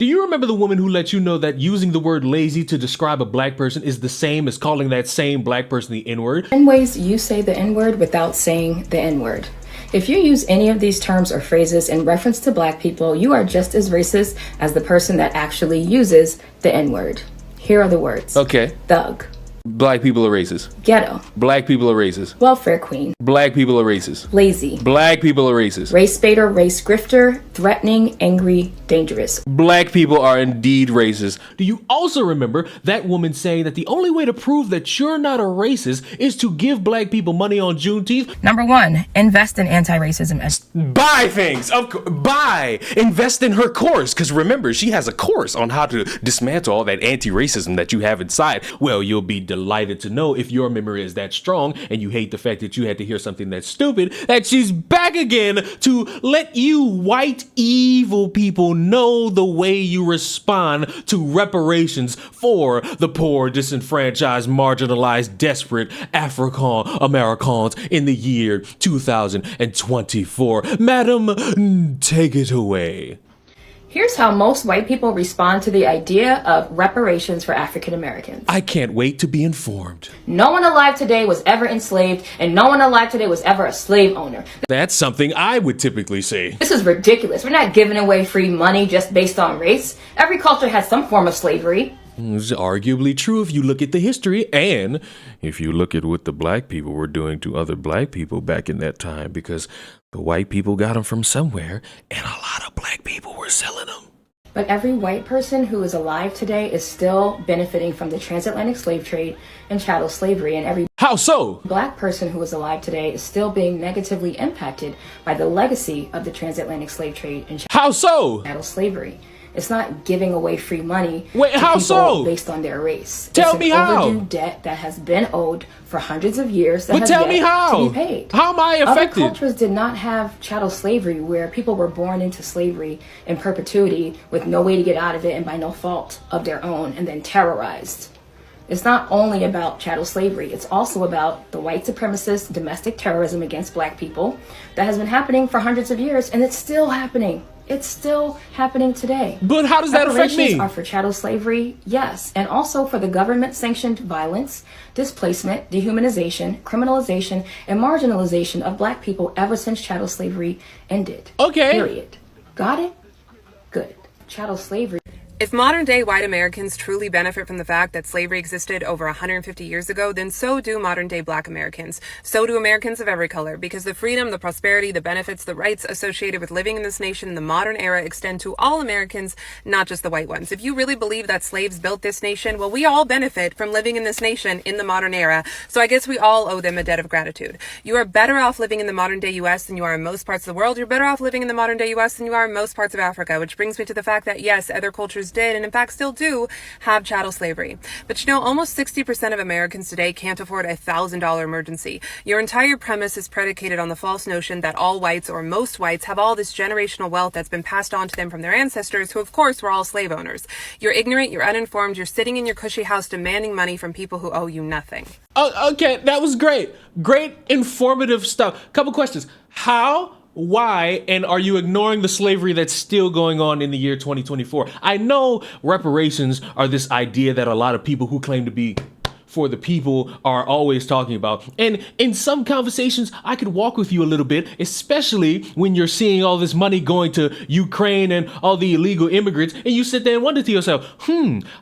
Do you remember the woman who let you know that using the word lazy to describe a black person is the same as calling that same black person the N-word? 10 ways you say the N-word without saying the N-word. If you use any of these terms or phrases in reference to black people, you are just as racist as the person that actually uses the N-word. Here are the words. Okay. Thug. Black people are racist. Ghetto. Black people are racist. Welfare queen. Black people are racist. Lazy. Black people are racist. Race baiter, race grifter, threatening, angry, dangerous. Black people are indeed racist. Do you also remember that woman saying that the only way to prove that you're not a racist is to give black people money on Juneteenth? Number 1, invest in anti-racism. Buy things. Buy. Invest in her course. Because remember, she has a course on how to dismantle all that anti-racism that you have inside. Well, you'll be delighted to know, if your memory is that strong and you hate the fact that you had to hear something that's stupid, that she's back again to let you white evil people know the way you respond to reparations for the poor, disenfranchised, marginalized, desperate African Americans in the year 2024. Madam, take it away. Here's how most white people respond to the idea of reparations for African Americans. I can't wait to be informed. No one alive today was ever enslaved, and no one alive today was ever a slave owner. That's something I would typically say. This is ridiculous. We're not giving away free money just based on race. Every culture has some form of slavery. It's arguably true if you look at the history, and if you look at what the black people were doing to other black people back in that time, because the white people got them from somewhere, and a lot of black people were selling them. But every white person who is alive today is still benefiting from the transatlantic slave trade and chattel slavery, and every How so? black person who is alive today is still being negatively impacted by the legacy of the transatlantic slave trade and How so? chattel slavery. It's not giving away free money Wait, to how people so? based on their race. Tell me it's an how. overdue debt that has been owed for hundreds of years that But has tell me yet how. to be paid. How am I Other affected? cultures did not have chattel slavery, where people were born into slavery in perpetuity with no way to get out of it and by no fault of their own, and then terrorized. It's not only about chattel slavery, it's also about the white supremacist domestic terrorism against black people that has been happening for hundreds of years, and it's still happening. It's still happening today. But how does that affect me? Reparations are for chattel slavery, yes, and also for the government-sanctioned violence, displacement, dehumanization, criminalization, and marginalization of black people ever since chattel slavery ended. Okay. Period. Got it? Good. Chattel slavery. If modern-day white Americans truly benefit from the fact that slavery existed over 150 years ago, then so do modern-day black Americans. So do Americans of every color, because the freedom, the prosperity, the benefits, the rights associated with living in this nation in the modern era extend to all Americans, not just the white ones. If you really believe that slaves built this nation, well, we all benefit from living in this nation in the modern era, so I guess we all owe them a debt of gratitude. You are better off living in the modern-day U.S. than you are in most parts of the world. You're better off living in the modern-day U.S. than you are in most parts of Africa, which brings me to the fact that, yes, other cultures did, and in fact still do, have chattel slavery. But you know, almost 60% of Americans today can't afford a $1,000 emergency. Your entire premise is predicated on the false notion that all whites, or most whites, have all this generational wealth that's been passed on to them from their ancestors, who of course were all slave owners. You're ignorant, you're uninformed, you're sitting in your cushy house demanding money from people who owe you nothing. Okay, that was great. Great informative stuff. Couple questions. How? Why? And are you ignoring the slavery that's still going on in the year 2024? I know reparations are this idea that a lot of people who claim to be for the people are always talking about. And in some conversations, I could walk with you a little bit, especially when you're seeing all this money going to Ukraine and all the illegal immigrants, and you sit there and wonder to yourself,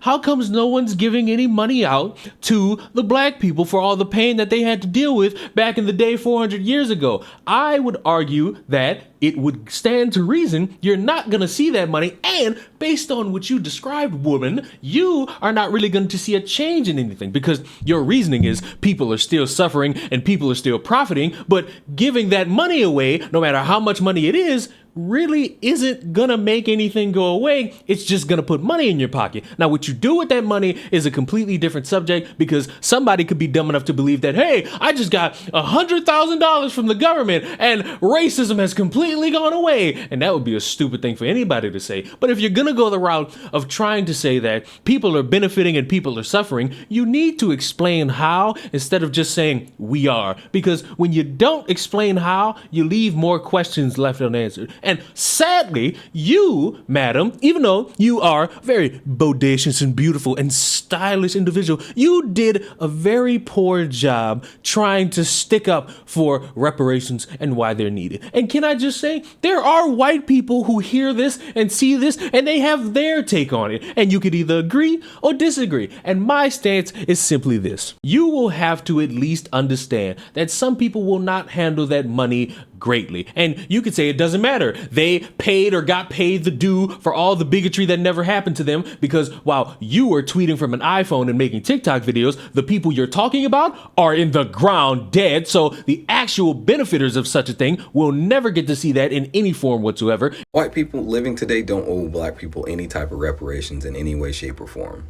how comes no one's giving any money out to the black people for all the pain that they had to deal with back in the day 400 years ago? I would argue that it would stand to reason you're not going to see that money, and based on what you described, woman, you are not really going to see a change in anything, because your reasoning is people are still suffering and people are still profiting, but giving that money away, no matter how much money it is, really isn't gonna make anything go away. It's just gonna put money in your pocket. Now, what you do with that money is a completely different subject, because somebody could be dumb enough to believe that, hey, I just got $100,000 from the government and racism has completely gone away. And that would be a stupid thing for anybody to say. But if you're gonna go the route of trying to say that people are benefiting and people are suffering, you need to explain how instead of just saying we are. Because when you don't explain how, you leave more questions left unanswered. And sadly, you, madam, even though you are a very bodacious and beautiful and stylish individual, you did a very poor job trying to stick up for reparations and why they're needed. And can I just say, there are white people who hear this and see this and they have their take on it. And you could either agree or disagree. And my stance is simply this. You will have to at least understand that some people will not handle that money greatly. And you could say it doesn't matter. They paid or got paid the due for all the bigotry that never happened to them, because while you were tweeting from an iPhone and making TikTok videos, the people you're talking about are in the ground dead. So the actual benefiters of such a thing will never get to see that in any form whatsoever. White people living today don't owe black people any type of reparations in any way, shape, or form.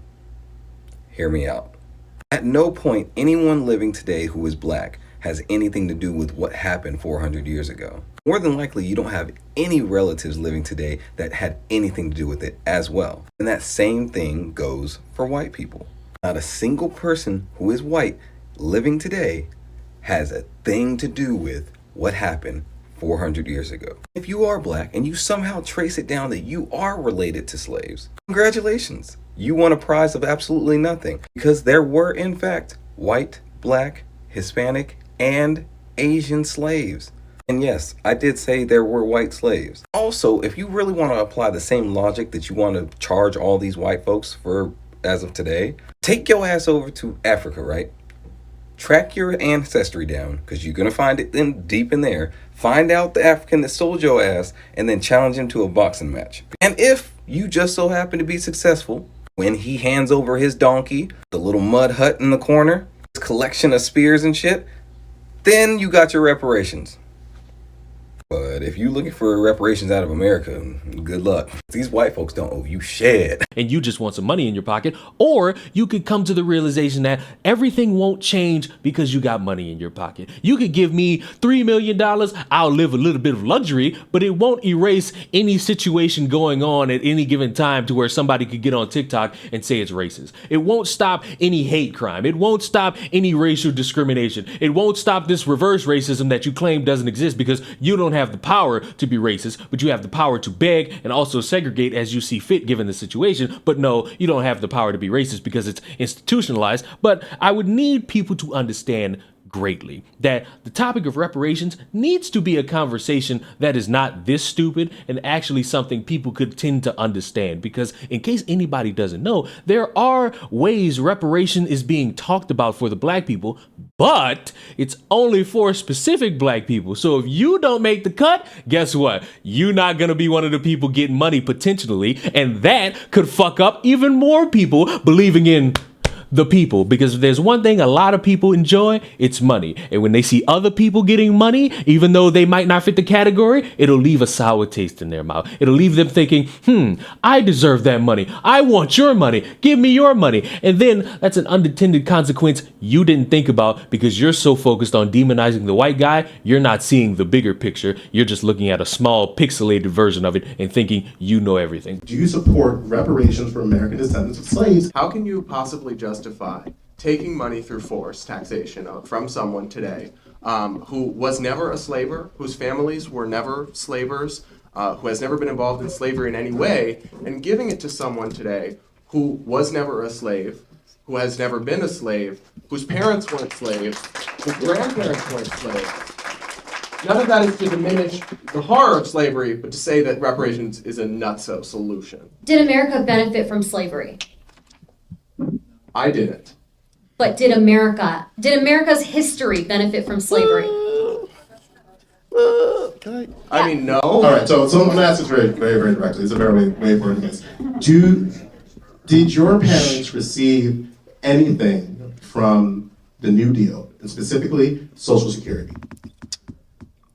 Hear me out. At no point anyone living today who is black has anything to do with what happened 400 years ago. More than likely, you don't have any relatives living today that had anything to do with it as well. And that same thing goes for white people. Not a single person who is white living today has a thing to do with what happened 400 years ago. If you are black and you somehow trace it down that you are related to slaves, congratulations. You won a prize of absolutely nothing, because there were, in fact, white, black, Hispanic, and Asian slaves. And yes, I did say there were white slaves. Also, if you really want to apply the same logic that you want to charge all these white folks for as of today, take your ass over to Africa, right? Track your ancestry down, because you're going to find it deep in there. Find out the African that sold your ass, and then challenge him to a boxing match. And if you just so happen to be successful, when he hands over his donkey, the little mud hut in the corner, his collection of spears and shit, then you got your reparations. But if you're looking for reparations out of America, good luck. These white folks don't owe you shit. And you just want some money in your pocket. Or you could come to the realization that everything won't change because you got money in your pocket. You could give me $3 million, I'll live a little bit of luxury, but it won't erase any situation going on at any given time to where somebody could get on TikTok and say it's racist. It won't stop any hate crime. It won't stop any racial discrimination. It won't stop this reverse racism that you claim doesn't exist, because you don't have the power to be racist, but you have the power to beg and also segregate as you see fit given the situation. But no, you don't have the power to be racist because it's institutionalized. But I would need people to understand greatly that the topic of reparations needs to be a conversation that is not this stupid and actually something people could tend to understand, because in case anybody doesn't know, there are ways reparation is being talked about for the black people, but it's only for specific black people. So if you don't make the cut, guess what? You're not going to be one of the people getting money potentially, and that could fuck up even more people believing in the people, because if there's one thing a lot of people enjoy, it's money. And when they see other people getting money, even though they might not fit the category, it'll leave a sour taste in their mouth. It'll leave them thinking, I deserve that money. I want your money. Give me your money. And then that's an unintended consequence you didn't think about, because you're so focused on demonizing the white guy, you're not seeing the bigger picture. You're just looking at a small pixelated version of it and thinking you know everything. Do you support reparations for American descendants of slaves? How can you possibly justify taking money through force taxation from someone today who was never a slaver, whose families were never slavers, who has never been involved in slavery in any way, and giving it to someone today who was never a slave, who has never been a slave, whose parents weren't slaves, whose grandparents weren't slaves? None of that is to diminish the horror of slavery, but to say that reparations is a nutso solution. Did America benefit from slavery? I didn't. But did America's history benefit from slavery? I mean, no. All right, so I'm going to ask this very, very, very directly. It's a very way of wording this. Did your parents receive anything from the New Deal, and specifically Social Security?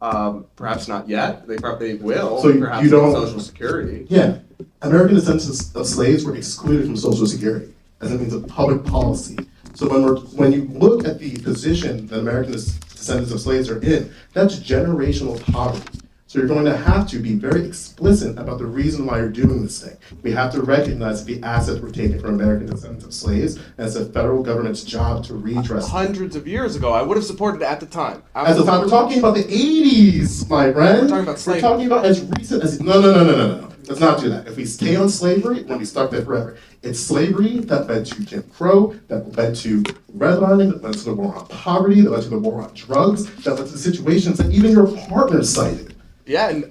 Perhaps not yet. They probably will. So perhaps you don't. Social Security. Yeah. American descendants of slaves were excluded from Social Security as a means of public policy. So when you look at the position that American descendants of slaves are in, that's generational poverty. So So you're going to have to be very explicit about the reason why you're doing this thing. We have to recognize that the assets were taken from American descendants of slaves, and it's the federal government's job to redress them. Hundreds of years ago, I would have supported it at the time. At the time, we're talking about the 80s, my friend. We're talking about slavery. We're talking about as recent as... No. Let's not do that. If we stay on slavery, we're going to be stuck there forever. It's slavery that led to Jim Crow, that led to redlining, that led to the war on poverty, that led to the war on drugs, that led to situations that even your partner cited. Yeah, and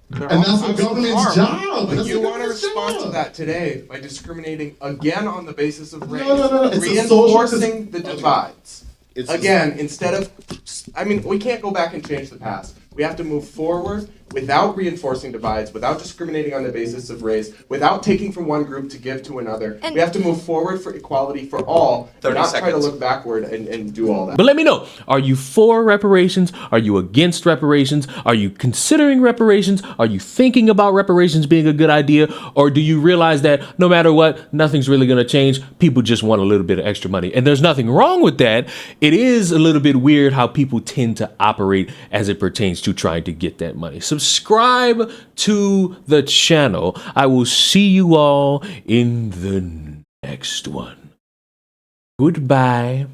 that's the government's job. But you want to respond to that today by discriminating again on the basis of race, No. It's reinforcing the divides. It's Again, instead of, I mean, we can't go back and change the past. We have to move forward without reinforcing divides, without discriminating on the basis of race, without taking from one group to give to another. We have to move forward for equality for all, and not try to look backward and do all that. But let me know, are you for reparations? Are you against reparations? Are you considering reparations? Are you thinking about reparations being a good idea? Or do you realize that no matter what, nothing's really going to change? People just want a little bit of extra money. And there's nothing wrong with that. It is a little bit weird how people tend to operate as it pertains to trying to get that money. Subscribe to the channel. I will see you all in the next one. Goodbye.